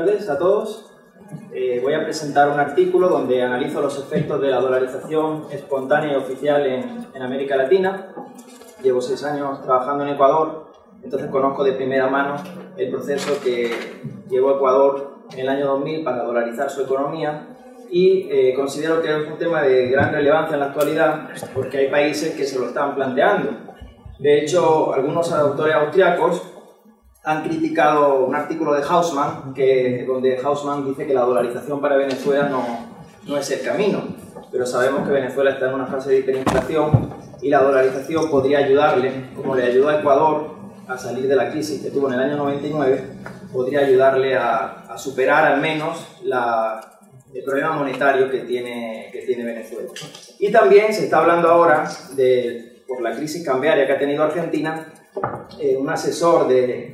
tardes a todos. Voy a presentar un artículo donde analizo los efectos de la dolarización espontánea y oficial en América Latina. Llevo 6 años trabajando en Ecuador, entonces conozco de primera mano el proceso que llevó Ecuador en el año 2000 para dolarizar su economía y considero que es un tema de gran relevancia en la actualidad porque hay países que se lo están planteando. De hecho, algunos autores austriacos han criticado un artículo de Hausmann, donde Hausmann dice que la dolarización para Venezuela no es el camino, pero sabemos que Venezuela está en una fase de hiperinflación y la dolarización podría ayudarle, como le ayudó a Ecuador a salir de la crisis que tuvo en el año 99, podría ayudarle a superar al menos el problema monetario que tiene Venezuela. Y también se está hablando ahora, por la crisis cambiaria que ha tenido Argentina, un asesor de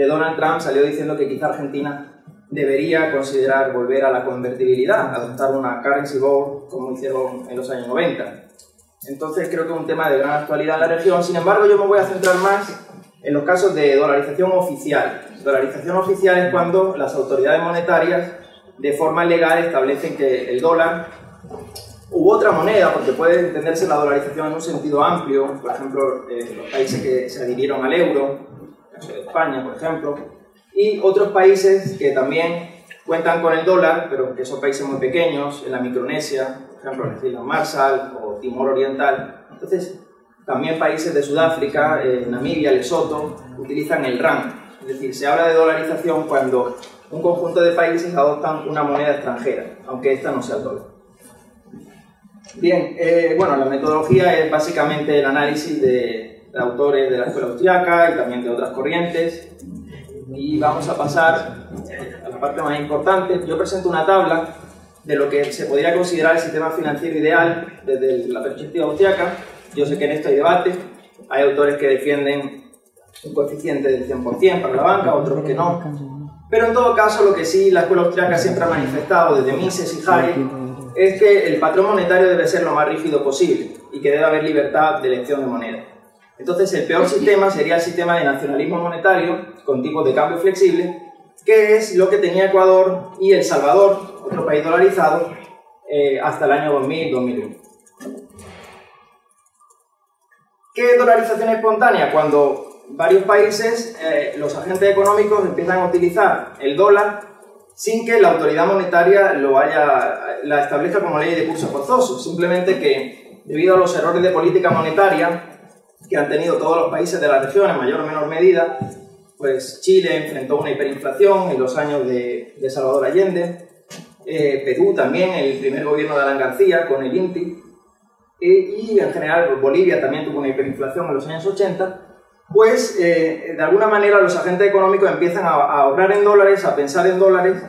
Donald Trump salió diciendo que quizá Argentina debería considerar volver a la convertibilidad, adoptar una currency board como hicieron en los años 90. Entonces creo que es un tema de gran actualidad en la región. Sin embargo, yo me voy a centrar más en los casos de dolarización oficial. Dolarización oficial es cuando las autoridades monetarias de forma legal establecen que el dólar u otra moneda, porque puede entenderse la dolarización en un sentido amplio, por ejemplo, los países que se adhirieron al euro, de España, por ejemplo, y otros países que también cuentan con el dólar, pero que son países muy pequeños, en la Micronesia, por ejemplo, en las Islas Marshall o Timor Oriental. Entonces, también países de Sudáfrica, Namibia, Lesoto, utilizan el rand. Es decir, se habla de dolarización cuando un conjunto de países adoptan una moneda extranjera, aunque esta no sea el dólar. Bien, bueno, la metodología es básicamente el análisis de autores de la escuela austriaca y también de otras corrientes. Y vamos a pasar a la parte más importante. Yo presento una tabla de lo que se podría considerar el sistema financiero ideal desde la perspectiva austriaca. Yo sé que en esto hay debate. Hay autores que defienden un coeficiente del 100% para la banca, otros que no. Pero en todo caso, lo que sí la escuela austriaca siempre ha manifestado desde Mises y Hayek es que el patrón monetario debe ser lo más rígido posible y que debe haber libertad de elección de moneda. Entonces, el peor sistema sería el sistema de nacionalismo monetario con tipos de cambio flexible, que es lo que tenía Ecuador y El Salvador, otro país dolarizado, hasta el año 2000-2001. ¿Qué es dolarización espontánea? Cuando varios países, los agentes económicos empiezan a utilizar el dólar sin que la autoridad monetaria la establezca como ley de curso forzoso, simplemente que debido a los errores de política monetaria que han tenido todos los países de la región en mayor o menor medida, pues Chile enfrentó una hiperinflación en los años de Salvador Allende, Perú también, el primer gobierno de Alan García con el INTI, y en general Bolivia también tuvo una hiperinflación en los años 80, pues de alguna manera los agentes económicos empiezan a ahorrar en dólares, a pensar en dólares,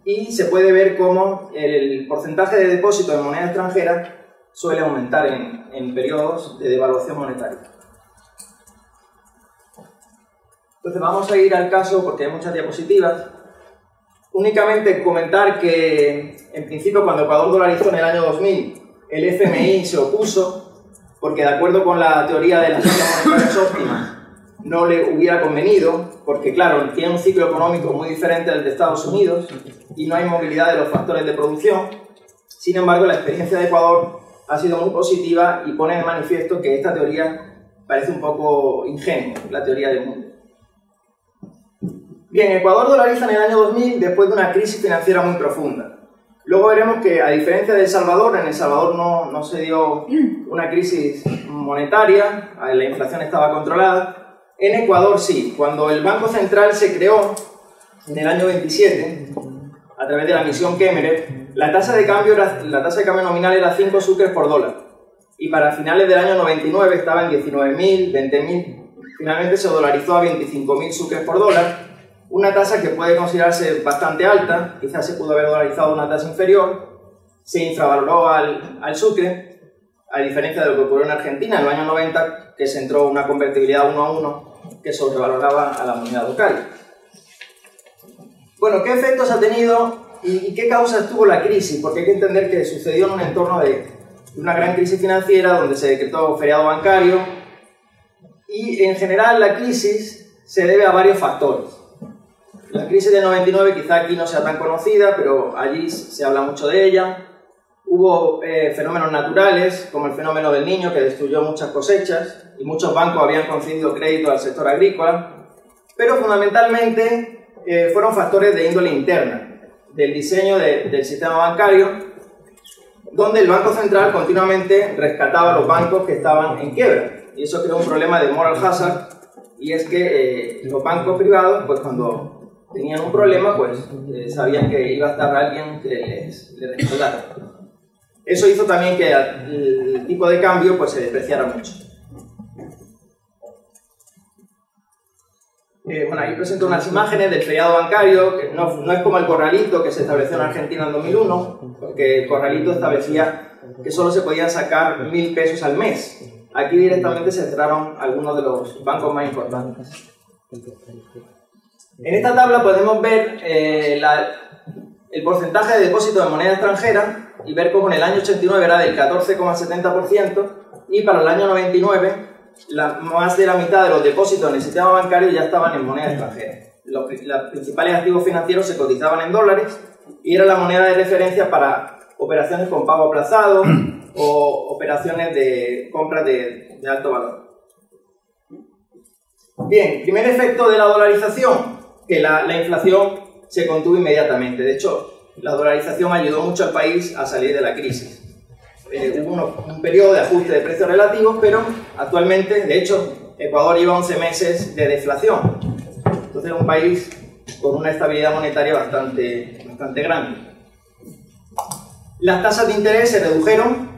y se puede ver cómo el porcentaje de depósito en moneda extranjera suele aumentar en periodos de devaluación monetaria. Entonces vamos a ir al caso porque hay muchas diapositivas. Únicamente comentar que en principio cuando Ecuador dolarizó en el año 2000, el FMI se opuso porque de acuerdo con la teoría de las tasas monetarias óptimas no le hubiera convenido, porque claro, tiene un ciclo económico muy diferente al de Estados Unidos y no hay movilidad de los factores de producción. Sin embargo, la experiencia de Ecuador ha sido muy positiva y pone de manifiesto que esta teoría parece un poco ingenua, la teoría del mundo. Bien, Ecuador dolariza en el año 2000 después de una crisis financiera muy profunda. Luego veremos que, a diferencia de El Salvador, en El Salvador no se dio una crisis monetaria, la inflación estaba controlada. En Ecuador sí, cuando el Banco Central se creó en el año 27, a través de la misión Kemmerer, la tasa de cambio nominal era 5 sucres por dólar. Y para finales del año 99 estaba en 19.000, 20.000. Finalmente se dolarizó a 25.000 sucres por dólar. Una tasa que puede considerarse bastante alta, quizás se pudo haber dolarizado una tasa inferior, se infravaloró al sucre, a diferencia de lo que ocurrió en Argentina en los años 90, que se entró una convertibilidad 1:1 que sobrevaloraba a la moneda local. Bueno, ¿qué efectos ha tenido y qué causas tuvo la crisis? Porque hay que entender que sucedió en un entorno de una gran crisis financiera donde se decretó feriado bancario y en general la crisis se debe a varios factores. La crisis del 99 quizá aquí no sea tan conocida, pero allí se habla mucho de ella. Hubo fenómenos naturales, como el fenómeno del Niño, que destruyó muchas cosechas, y muchos bancos habían concedido crédito al sector agrícola, pero fundamentalmente fueron factores de índole interna, del diseño del sistema bancario, donde el Banco Central continuamente rescataba a los bancos que estaban en quiebra, y eso creó un problema de moral hazard, y es que los bancos privados, pues cuando tenían un problema, pues sabían que iba a estar alguien que les respaldara. Eso hizo también que el tipo de cambio pues se despreciara mucho. Bueno, ahí presento unas imágenes del feriado bancario, que no es como el corralito que se estableció en Argentina en 2001, porque el corralito establecía que solo se podían sacar 1.000 pesos al mes. Aquí directamente se cerraron algunos de los bancos más importantes. En esta tabla podemos ver el porcentaje de depósito de moneda extranjera y ver cómo en el año 89 era del 14,70% y para el año 99 más de la mitad de los depósitos en el sistema bancario ya estaban en moneda extranjera. Los principales activos financieros se cotizaban en dólares y era la moneda de referencia para operaciones con pago aplazado o operaciones de compras de alto valor. Bien, primer efecto de la dolarización, que la inflación se contuvo inmediatamente. De hecho, la dolarización ayudó mucho al país a salir de la crisis. Hubo un periodo de ajuste de precios relativos, pero actualmente, de hecho, Ecuador lleva 11 meses de deflación. Entonces es un país con una estabilidad monetaria bastante grande. Las tasas de interés se redujeron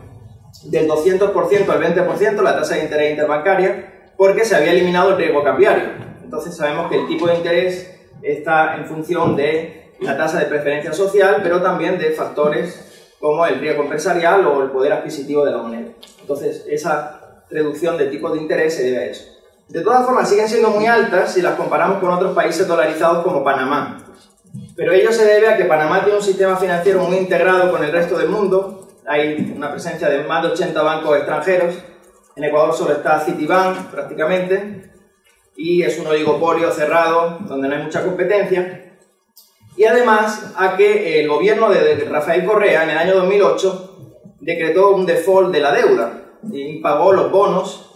del 200% al 20%, la tasa de interés interbancaria, porque se había eliminado el riesgo cambiario. Entonces sabemos que el tipo de interés está en función de la tasa de preferencia social, pero también de factores como el riesgo empresarial o el poder adquisitivo de la moneda. Entonces, esa reducción de tipos de interés se debe a eso. De todas formas, siguen siendo muy altas si las comparamos con otros países dolarizados como Panamá. Pero ello se debe a que Panamá tiene un sistema financiero muy integrado con el resto del mundo. Hay una presencia de más de 80 bancos extranjeros. En Ecuador solo está Citibank, prácticamente, y es un oligopolio cerrado donde no hay mucha competencia. Y además a que el gobierno de Rafael Correa en el año 2008 decretó un default de la deuda y pagó los bonos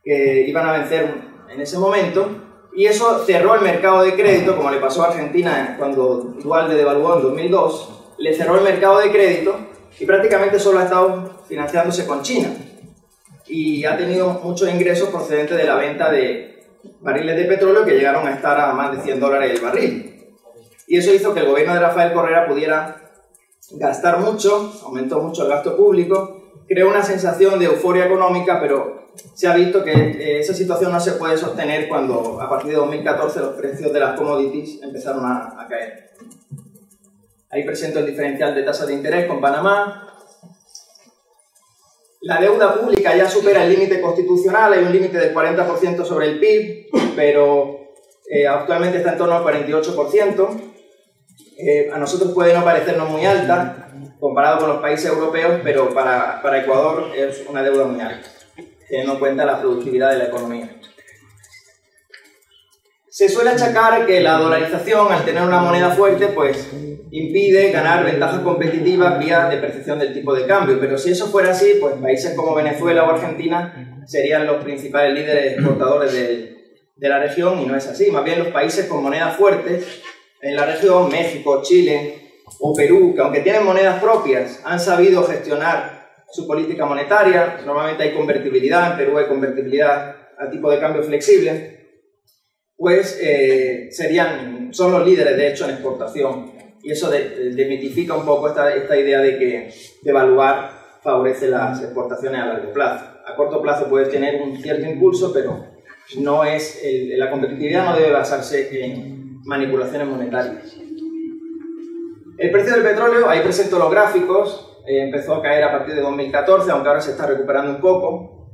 que iban a vencer en ese momento, y eso cerró el mercado de crédito, como le pasó a Argentina cuando Duhalde devaluó en 2002, le cerró el mercado de crédito y prácticamente solo ha estado financiándose con China y ha tenido muchos ingresos procedentes de la venta de barriles de petróleo que llegaron a estar a más de $100 el barril. Y eso hizo que el gobierno de Rafael Correa pudiera gastar mucho, aumentó mucho el gasto público, creó una sensación de euforia económica, pero se ha visto que esa situación no se puede sostener cuando a partir de 2014 los precios de las commodities empezaron a caer. Ahí presento el diferencial de tasas de interés con Panamá. La deuda pública ya supera el límite constitucional, hay un límite del 40% sobre el PIB, pero actualmente está en torno al 48%. A nosotros puede no parecernos muy alta comparado con los países europeos, pero para Ecuador es una deuda muy alta, teniendo en cuenta la productividad de la economía. Se suele achacar que la dolarización, al tener una moneda fuerte, pues impide ganar ventajas competitivas vía depreciación del tipo de cambio, pero si eso fuera así, pues países como Venezuela o Argentina serían los principales líderes exportadores de la región, y no es así. Más bien los países con monedas fuertes en la región, México, Chile o Perú, que aunque tienen monedas propias, han sabido gestionar su política monetaria. Normalmente hay convertibilidad, en Perú hay convertibilidad a tipo de cambio flexible, pues son los líderes de hecho en exportación, y eso demitifica un poco esta idea de que devaluar favorece las exportaciones a largo plazo. A corto plazo puedes tener un cierto impulso, pero no es la competitividad no debe basarse en manipulaciones monetarias. El precio del petróleo, ahí presento los gráficos, empezó a caer a partir de 2014, aunque ahora se está recuperando un poco.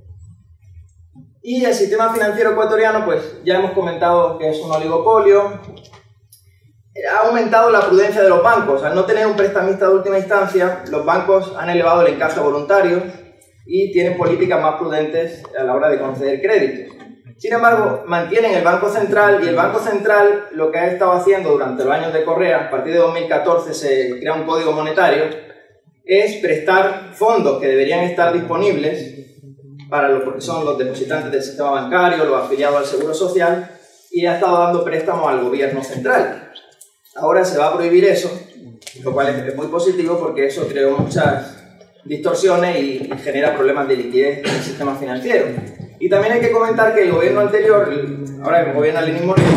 Y el sistema financiero ecuatoriano, pues ya hemos comentado que es un oligopolio. Ha aumentado la prudencia de los bancos. Al no tener un prestamista de última instancia, los bancos han elevado el encaje voluntario y tienen políticas más prudentes a la hora de conceder créditos. Sin embargo, mantienen el Banco Central, y el Banco Central lo que ha estado haciendo durante los años de Correa, a partir de 2014 se crea un código monetario, es prestar fondos que deberían estar disponibles para los que son los depositantes del sistema bancario, los afiliados al Seguro Social, y ha estado dando préstamos al gobierno central. Ahora se va a prohibir eso, lo cual es muy positivo porque eso creó muchas distorsiones y genera problemas de liquidez en el sistema financiero. Y también hay que comentar que el gobierno anterior, ahora el gobierno de Lenín Moreno,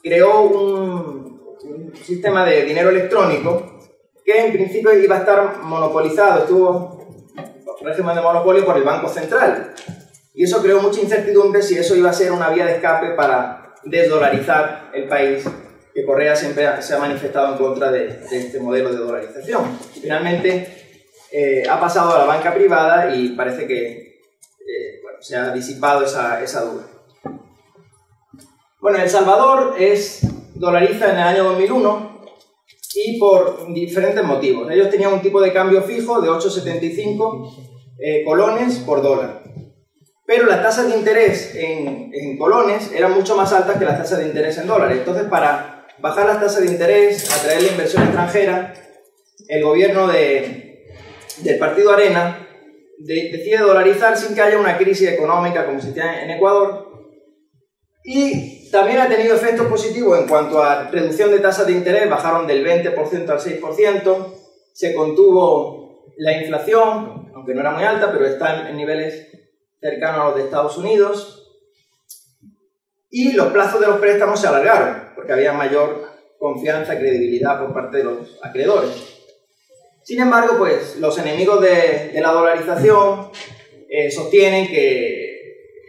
creó un sistema de dinero electrónico que en principio iba a estar monopolizado, estuvo en régimen de monopolio por el Banco Central. Y eso creó mucha incertidumbre si eso iba a ser una vía de escape para desdolarizar el país, que Correa siempre se ha manifestado en contra de este modelo de dolarización. Finalmente ha pasado a la banca privada y parece que bueno, se ha disipado esa duda. Bueno, El Salvador dolariza en el año 2001 y por diferentes motivos. Ellos tenían un tipo de cambio fijo de 8,75 colones por dólar. Pero las tasas de interés en colones eran mucho más altas que las tasas de interés en dólares. Entonces, para bajar las tasas de interés, atraer la inversión extranjera, el gobierno del partido Arena decide dolarizar sin que haya una crisis económica como se tiene en Ecuador. Y también ha tenido efectos positivos en cuanto a reducción de tasas de interés, bajaron del 20% al 6%, se contuvo la inflación, aunque no era muy alta, pero está en niveles cercanos a los de Estados Unidos, y los plazos de los préstamos se alargaron, porque había mayor confianza y credibilidad por parte de los acreedores. Sin embargo, pues, los enemigos de la dolarización sostienen que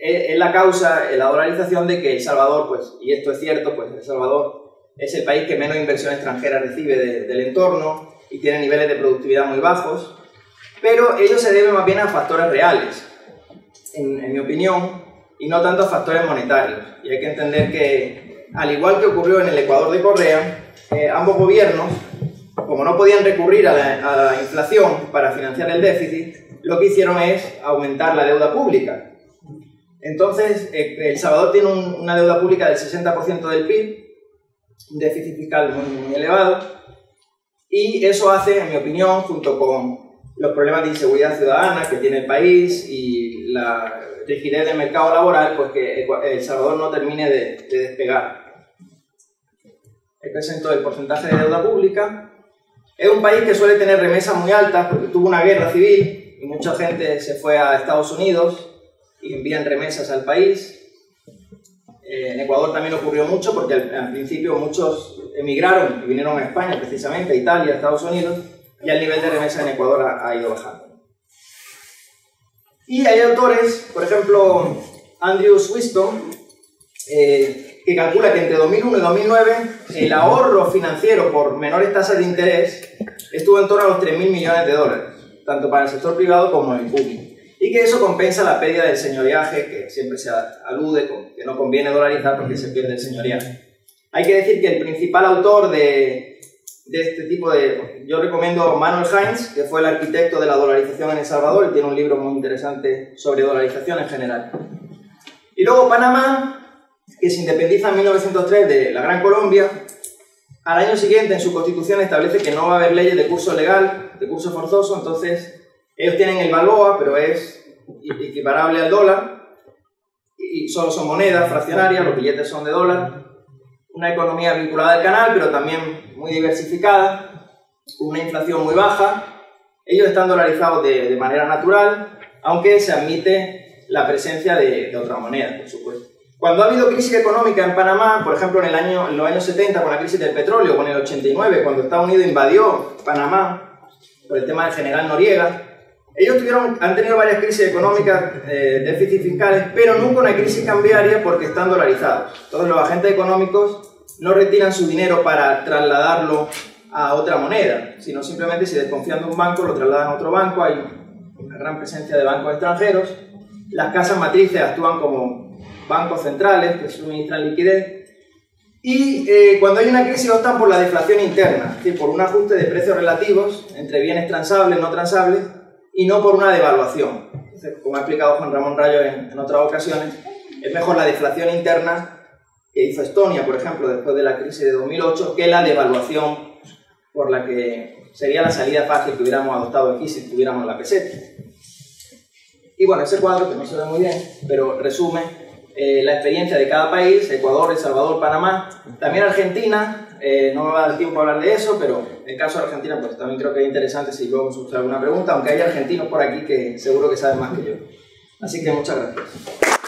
es la causa, la dolarización, de que El Salvador, pues, y esto es cierto, pues El Salvador es el país que menos inversión extranjera recibe del entorno y tiene niveles de productividad muy bajos, pero ello se debe más bien a factores reales, en mi opinión, y no tanto a factores monetarios. Y hay que entender que, al igual que ocurrió en el Ecuador de Correa, ambos gobiernos, como no podían recurrir a la inflación para financiar el déficit, lo que hicieron es aumentar la deuda pública. Entonces, El Salvador tiene una deuda pública del 60% del PIB, un déficit fiscal muy, muy elevado, y eso hace, en mi opinión, junto con los problemas de inseguridad ciudadana que tiene el país y la rigidez del mercado laboral, pues que El Salvador no termine de despegar. He presentado el porcentaje de deuda pública. Es un país que suele tener remesas muy altas porque tuvo una guerra civil y mucha gente se fue a Estados Unidos y envían remesas al país. En Ecuador también ocurrió mucho porque al principio muchos emigraron y vinieron a España, precisamente a Italia, a Estados Unidos, y el nivel de remesa en Ecuador ha ido bajando. Y hay autores, por ejemplo, Andrew Swiston, que calcula que entre 2001 y 2009 el ahorro financiero por menores tasas de interés estuvo en torno a los 3.000 millones de dólares, tanto para el sector privado como el público. Y que eso compensa la pérdida del señoriaje, que siempre se alude con que no conviene dolarizar porque se pierde el señoriaje. Hay que decir que el principal autor de este tipo de... Yo recomiendo Manuel Heinz, que fue el arquitecto de la dolarización en El Salvador, y tiene un libro muy interesante sobre dolarización en general. Y luego Panamá, que se independiza en 1903 de la Gran Colombia, al año siguiente en su constitución establece que no va a haber leyes de curso legal, de curso forzoso, entonces ellos tienen el balboa, pero es equiparable al dólar, y solo son monedas fraccionarias, los billetes son de dólar. Una economía vinculada al canal, pero también muy diversificada, con una inflación muy baja. Ellos están dolarizados de manera natural, aunque se admite la presencia de otra moneda, por supuesto. Cuando ha habido crisis económica en Panamá, por ejemplo en los años 70 con la crisis del petróleo, o en el 89 cuando Estados Unidos invadió Panamá por el tema del general Noriega, ellos han tenido varias crisis económicas, déficits fiscales, pero nunca una crisis cambiaria porque están dolarizados. Entonces los agentes económicos no retiran su dinero para trasladarlo a otra moneda, sino simplemente si desconfían de un banco lo trasladan a otro banco. Hay una gran presencia de bancos extranjeros. Las casas matrices actúan como bancos centrales que suministran liquidez. Y cuando hay una crisis optan por la deflación interna, es decir, por un ajuste de precios relativos entre bienes transables y no transables, y no por una devaluación. Entonces, como ha explicado Juan Ramón Rayo en otras ocasiones, es mejor la deflación interna que hizo Estonia, por ejemplo, después de la crisis de 2008, que la devaluación por la que sería la salida fácil que hubiéramos adoptado aquí si tuviéramos la peseta. Y bueno, ese cuadro, que no se ve muy bien, pero resume la experiencia de cada país: Ecuador, El Salvador, Panamá, también Argentina. No me va a dar tiempo a hablar de eso, pero en el caso de Argentina pues también creo que es interesante si luego surge alguna pregunta, aunque hay argentinos por aquí que seguro que saben más que yo. Así que muchas gracias.